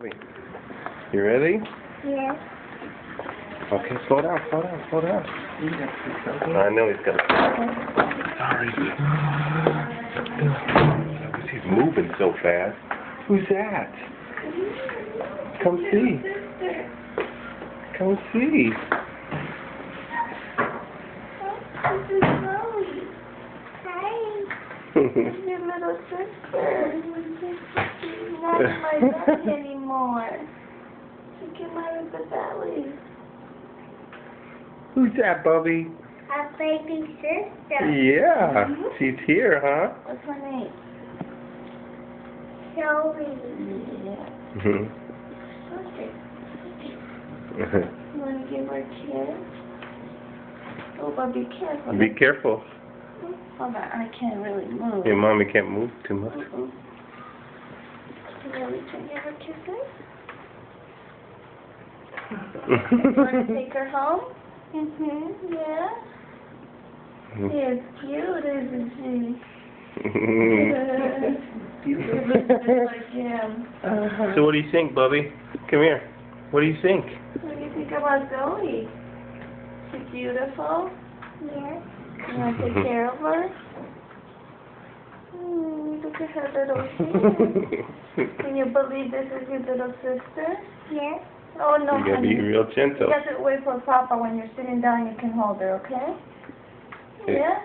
You ready? Yes. Okay, slow down. I know he's got Sorry. He's moving so fast. Who's that? Come see. Come see. This is Chloe. Hi. This is your little sister. She's not in my belly anymore. She came out of the belly. Who's that, Bubby? Our baby sister. Yeah, she's here, huh? What's her name? Chloe. Mhm. Okay. You want to give her a kiss? Oh, but be careful. Be careful. Hold on, I can't really move. Your mommy can't move too much. Really, can you give her kisses? You want to take her home? Yeah. She is cute, isn't she? You look just like him. So what do you think, Bubby? Come here. What do you think? What do you think about Zoe? She's beautiful? Yes. You want to take care of her? Look at her little feet. Can you believe this is your little sister? Yes. Oh, no, You gotta be real gentle. You have to wait for Papa. When you're sitting down, you can hold her, okay? Yeah?